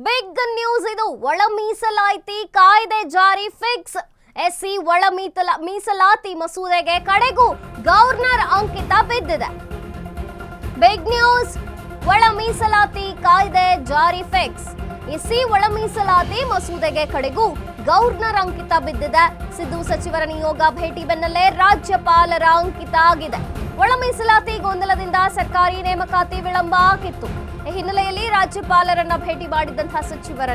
Big news ಇದು. ಒಳ ಮೀಸಲಾತಿ ಕಾಯ್ದೆ ಜಾರಿ ಫಿಕ್ಸ್. ಎಸ್ಸಿ ಒಳ ಮೀಸಲಾತಿ ಮಸೂದೆಗೆ ಕಡೆಗೂ ಗವರ್ನರ್ ಅಂಕಿತ ಬಿದ್ದಿದೆ. Big news. ಒಳ ಮೀಸಲಾತಿ ಕಾಯ್ದೆ ಜಾರಿ ಫಿಕ್ಸ್. ಎಸ್ಸಿ ಒಳ ಮೀಸಲಾತಿ ಮಸೂದೆಗೆ ಕಡೆಗೂ ಗವರ್ನರ್ ಅಂಕಿತ ಬಿದ್ದಿದೆ. ಸಿದ್ದು ಸಚಿವರ ನಿಯೋಗ ಭೇಟಿ ಬೆನ್ನಲ್ಲೇ ರಾಜ್ಯಪಾಲರ ಅಂಕಿತ ಆಗಿದೆ. ಒಳ ಮೀಸಲಾತಿ ಗೊಂದಲದಿಂದ ಸರ್ಕಾರಿ ನೇಮಕಾತಿ ವಿಳಂಬ ಆಗಿತ್ತು. ಈ ಹಿನ್ನೆಲೆಯಲ್ಲಿ ರಾಜ್ಯಪಾಲರನ್ನ ಭೇಟಿ ಮಾಡಿದಂತಹ ಸಚಿವರ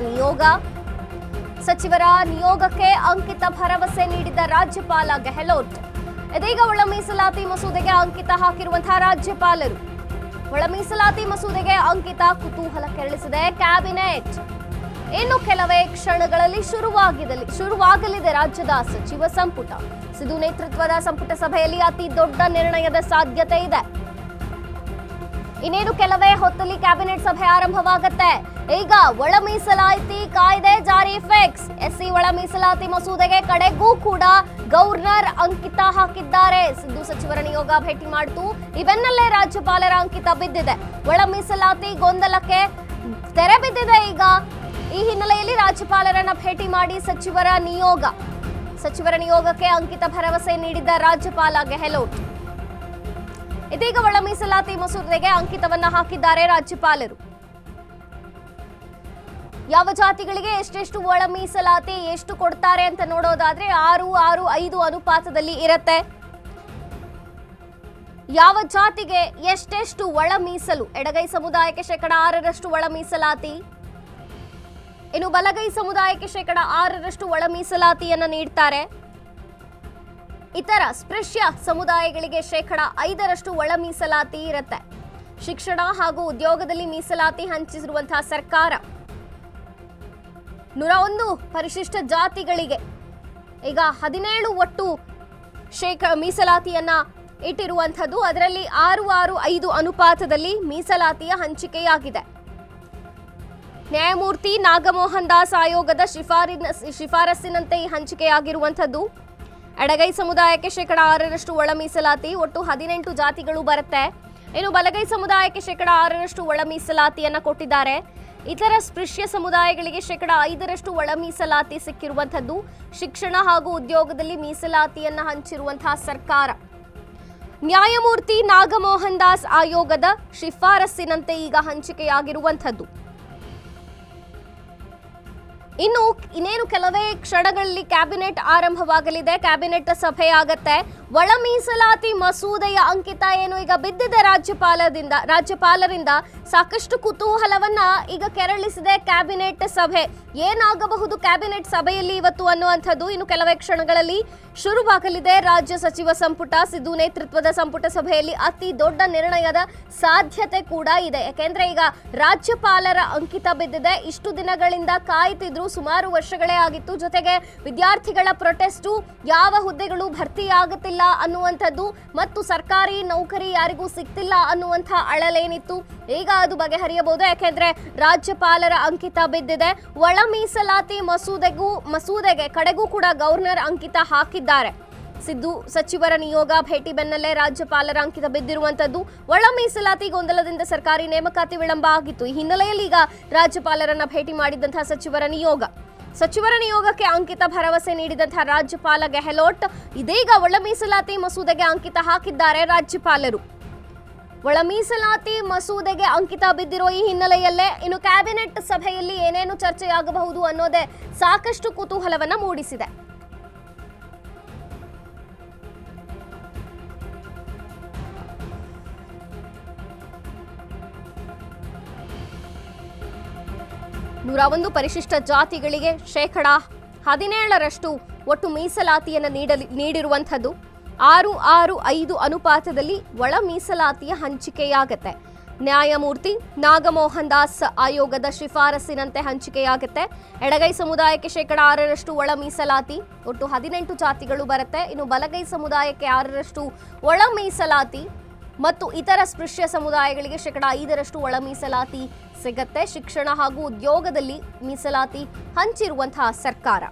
ನಿಯೋಗಕ್ಕೆ ಅಂಕಿತ ಭರವಸೆ ನೀಡಿದ ರಾಜ್ಯಪಾಲ ಗೆಹ್ಲೋಟ್. ಇದೀಗ ಒಳ ಮೀಸಲಾತಿ ಮಸೂದೆಗೆ ಅಂಕಿತ ಹಾಕಿರುವಂತಹ ರಾಜ್ಯಪಾಲರು. ಒಳ ಮೀಸಲಾತಿ ಮಸೂದೆಗೆ ಅಂಕಿತ ಕುತೂಹಲ ಕೆರಳಿಸಿದೆ ಕ್ಯಾಬಿನೆಟ್. ಇನ್ನು ಕೆಲವೇ ಕ್ಷಣಗಳಲ್ಲಿ ಶುರುವಾಗಲಿದೆ ರಾಜ್ಯದ ಸಚಿವ ಸಂಪುಟ. ಸಿದ್ದು ನೇತೃತ್ವದ ಸಂಪುಟ ಸಭೆಯಲ್ಲಿ ಅತಿ ದೊಡ್ಡ ನಿರ್ಣಯದ ಸಾಧ್ಯತೆ ಇದೆ. ಇನ್ನೇನು ಕೆಲವೇ ಹೊತ್ತಲ್ಲಿ ಕ್ಯಾಬಿನೆಟ್ ಸಭೆ ಆರಂಭವಾಗುತ್ತೆ. ಈಗ ಒಳ ಮೀಸಲಾತಿ ಕಾಯ್ದೆ ಜಾರಿ ಫಿಕ್ಸ್. ಎಸ್ಸಿ ಒಳ ಮೀಸಲಾತಿ ಮಸೂದೆಗೆ ಕಡೆಗೂ ಕೂಡ ಗವರ್ನರ್ ಅಂಕಿತ ಹಾಕಿದ್ದಾರೆ. ಸಿದ್ದು ಸಚಿವರ ನಿಯೋಗ ಭೇಟಿ ಮಾಡಿತು. ಈ ಬೆನ್ನಲ್ಲೇ ರಾಜ್ಯಪಾಲರ ಅಂಕಿತ ಬಿದ್ದಿದೆ. ಒಳ ಮೀಸಲಾತಿ ಗೊಂದಲಕ್ಕೆ ತೆರೆ ಬಿದ್ದಿದೆ. ಈಗ ಈ ಹಿನ್ನೆಲೆಯಲ್ಲಿ ರಾಜ್ಯಪಾಲರನ್ನ ಭೇಟಿ ಮಾಡಿ ಸಚಿವರ ನಿಯೋಗಕ್ಕೆ ಅಂಕಿತ ಭರವಸೆ ನೀಡಿದ್ದ ರಾಜ್ಯಪಾಲ ಗೆಹ್ಲೋಟ್. ಇದೀಗ ಒಳ ಮೀಸಲಾತಿ ಮಸೂದೆಗೆ ಅಂಕಿತವನ್ನ ಹಾಕಿದ್ದಾರೆ ರಾಜ್ಯಪಾಲರು. ಯಾವ ಜಾತಿಗಳಿಗೆ ಎಷ್ಟೆಷ್ಟು ಒಳ ಮೀಸಲಾತಿ ಎಷ್ಟು ಕೊಡ್ತಾರೆ ಅಂತ ನೋಡೋದಾದ್ರೆ 6-6-5 ಅನುಪಾತದಲ್ಲಿ ಇರುತ್ತೆ. ಯಾವ ಜಾತಿಗೆ ಎಷ್ಟೆಷ್ಟು ಒಳ ಮೀಸಲು? ಎಡಗೈ ಸಮುದಾಯಕ್ಕೆ 6% ಒಳ ಮೀಸಲಾತಿ, ಇನ್ನು ಬಲಗೈ ಸಮುದಾಯಕ್ಕೆ 6% ಒಳ ಮೀಸಲಾತಿಯನ್ನ ನೀಡ್ತಾರೆ. ಇತರ ಸ್ಪೃಶ್ಯ ಸಮುದಾಯಗಳಿಗೆ 5% ಒಳ ಮೀಸಲಾತಿ ಇರುತ್ತೆ. ಶಿಕ್ಷಣ ಹಾಗೂ ಉದ್ಯೋಗದಲ್ಲಿ ಮೀಸಲಾತಿ ಹಂಚಿಸಿರುವಂತಹ ಸರ್ಕಾರ 101 ಪರಿಶಿಷ್ಟ ಜಾತಿಗಳಿಗೆ ಈಗ 17 ಒಟ್ಟು ಮೀಸಲಾತಿಯನ್ನ ಇಟ್ಟಿರುವಂಥದ್ದು. ಅದರಲ್ಲಿ 6-6-5 ಅನುಪಾತದಲ್ಲಿ ಮೀಸಲಾತಿಯ ಹಂಚಿಕೆಯಾಗಿದೆ. ನ್ಯಾಯಮೂರ್ತಿ ನಾಗಮೋಹನ್ ದಾಸ್ ಆಯೋಗದ ಶಿಫಾರಸ್ಸಿನಂತೆ ಈ ಹಂಚಿಕೆಯಾಗಿರುವಂಥದ್ದು. ಎಡಗೈ ಸಮುದಾಯಕ್ಕೆ 6% ಒಳ ಮೀಸಲಾತಿ, ಒಟ್ಟು 18 ಜಾತಿಗಳು ಬರುತ್ತೆ. ಇನ್ನು ಬಲಗೈ ಸಮುದಾಯಕ್ಕೆ 6% ಒಳ ಮೀಸಲಾತಿಯನ್ನ ಕೊಟ್ಟಿದ್ದಾರೆ. ಇತರ ಸ್ಪೃಶ್ಯ ಸಮುದಾಯಗಳಿಗೆ 5% ಒಳ ಮೀಸಲಾತಿ ಸಿಕ್ಕಿರುವಂಥದ್ದು. ಶಿಕ್ಷಣ ಹಾಗೂ ಉದ್ಯೋಗದಲ್ಲಿ ಮೀಸಲಾತಿಯನ್ನ ಹಂಚಿರುವಂತಹ ಸರ್ಕಾರ. ನ್ಯಾಯಮೂರ್ತಿ ನಾಗಮೋಹನ್ ದಾಸ್ ಆಯೋಗದ ಶಿಫಾರಸ್ಸಿನಂತೆ ಈಗ ಹಂಚಿಕೆಯಾಗಿರುವಂಥದ್ದು. ಇನ್ನೇನು ಕೆಲವೇ ಕ್ಷಣಗಳಲ್ಲಿ ಕ್ಯಾಬಿನೆಟ್ ಆರಂಭವಾಗಲಿದೆ. ಕ್ಯಾಬಿನೆಟ್ ಸಭೆ ಆಗತ್ತೆ. ಒಳ ಮೀಸಲಾತಿ ಮಸೂದೆಯ ಅಂಕಿತ ಏನು ಈಗ ಬಿದ್ದಿದೆ ರಾಜ್ಯಪಾಲರಿಂದ ಸಾಕಷ್ಟು ಕುತೂಹಲವನ್ನ ಈಗ ಕೆರಳಿಸಿದೆ ಕ್ಯಾಬಿನೆಟ್ ಸಭೆ. ಏನಾಗಬಹುದು ಕ್ಯಾಬಿನೆಟ್ ಸಭೆಯಲ್ಲಿ ಇವತ್ತು ಅನ್ನುವಂಥದ್ದು ಇನ್ನು ಕೆಲವೇ ಕ್ಷಣಗಳಲ್ಲಿ ಶುರುವಾಗಲಿದೆ. ರಾಜ್ಯ ಸಚಿವ ಸಂಪುಟ ಸಿದ್ದು ನೇತೃತ್ವದ ಸಂಪುಟ ಸಭೆಯಲ್ಲಿ ಅತಿ ದೊಡ್ಡ ನಿರ್ಣಯದ ಸಾಧ್ಯತೆ ಕೂಡ ಇದೆ. ಯಾಕೆಂದ್ರೆ ಈಗ ರಾಜ್ಯಪಾಲರ ಅಂಕಿತ ಬಿದ್ದಿದೆ. ಇಷ್ಟು ದಿನಗಳಿಂದ ಕಾಯ್ತಿದ್ರು, ಸುಮಾರು ವರ್ಷಗಳೇ ಆಗಿತ್ತು. ಜೊತೆಗೆ ವಿದ್ಯಾರ್ಥಿಗಳ ಪ್ರೊಟೆಸ್ಟು, ಯಾವ ಹುದ್ದೆಗಳು ಭರ್ತಿಯಾಗುತ್ತಿಲ್ಲ ಅನ್ನುವಂಥದ್ದು ಮತ್ತು ಸರ್ಕಾರಿ ನೌಕರಿ ಯಾರಿಗೂ ಸಿಗ್ತಿಲ್ಲ ಅನ್ನುವಂಥ ಅಳಲೇನಿತ್ತು. ಈಗ ಅದು ಬಗೆಹರಿಯಬಹುದು. ಯಾಕೆಂದ್ರೆ ರಾಜ್ಯಪಾಲರ ಅಂಕಿತ ಬಿದ್ದಿದೆ. ಒಳ ಮೀಸಲಾತಿ ಮಸೂದೆಗೆ ಕಡೆಗೂ ಕೂಡ ಗವರ್ನರ್ ಅಂಕಿತ ಹಾಕಿದ್ದಾರೆ. ಸಿದ್ದು ಸಚಿವರ ನಿಯೋಗ ಭೇಟಿ ಬೆನ್ನಲ್ಲೇ ರಾಜ್ಯಪಾಲರ ಅಂಕಿತ ಬಿದ್ದಿರುವಂತದ್ದು. ಒಳ ಮೀಸಲಾತಿ ಗೊಂದಲದಿಂದ ಸರ್ಕಾರಿ ನೇಮಕಾತಿ ವಿಳಂಬ ಆಗಿತ್ತು. ಈ ಹಿನ್ನೆಲೆಯಲ್ಲಿ ಈಗ ರಾಜ್ಯಪಾಲರನ್ನ ಭೇಟಿ ಮಾಡಿದಂತಹ ಸಚಿವರ ನಿಯೋಗಕ್ಕೆ ಅಂಕಿತ ಭರವಸೆ ನೀಡಿದಂತಹ ರಾಜ್ಯಪಾಲ ಗೆಹ್ಲೋಟ್ ಇದೀಗ ಒಳ ಮೀಸಲಾತಿ ಮಸೂದೆಗೆ ಅಂಕಿತ ಹಾಕಿದ್ದಾರೆ ರಾಜ್ಯಪಾಲರು. ಒಳ ಮೀಸಲಾತಿ ಮಸೂದೆಗೆ ಅಂಕಿತ ಬಿದ್ದಿರೋ ಈ ಹಿನ್ನೆಲೆಯಲ್ಲೇ ಇನ್ನು ಕ್ಯಾಬಿನೆಟ್ ಸಭೆಯಲ್ಲಿ ಏನೇನು ಚರ್ಚೆಯಾಗಬಹುದು ಅನ್ನೋದೇ ಸಾಕಷ್ಟು ಕುತೂಹಲವನ್ನ ಮೂಡಿಸಿದೆ. ನೂರ ಪರಿಶಿಷ್ಟ ಜಾತಿಗಳಿಗೆ 17% ಒಟ್ಟು ಮೀಸಲಾತಿಯನ್ನು ನೀಡಿರುವಂಥದ್ದು. 6-6-5 ಅನುಪಾತದಲ್ಲಿ ಒಳ ಮೀಸಲಾತಿಯ ಹಂಚಿಕೆಯಾಗತ್ತೆ. ನ್ಯಾಯಮೂರ್ತಿ ನಾಗಮೋಹನ್ ದಾಸ್ ಆಯೋಗದ ಶಿಫಾರಸ್ಸಿನಂತೆ ಹಂಚಿಕೆಯಾಗುತ್ತೆ. ಎಡಗೈ ಸಮುದಾಯಕ್ಕೆ 6% ಒಳ ಮೀಸಲಾತಿ, ಒಟ್ಟು 18 ಜಾತಿಗಳು ಬರುತ್ತೆ. ಇನ್ನು ಬಲಗೈ ಸಮುದಾಯಕ್ಕೆ 6% ಒಳ ಮೀಸಲಾತಿ ಮತ್ತು ಇತರ ಸ್ಪೃಶ್ಯ ಸಮುದಾಯಗಳಿಗೆ 5% ಒಳ ಮೀಸಲಾತಿ ಸಿಗತ್ತೆ. ಶಿಕ್ಷಣ ಹಾಗೂ ಉದ್ಯೋಗದಲ್ಲಿ ಮೀಸಲಾತಿ ಹಂಚಿರುವಂತಹ ಸರ್ಕಾರ.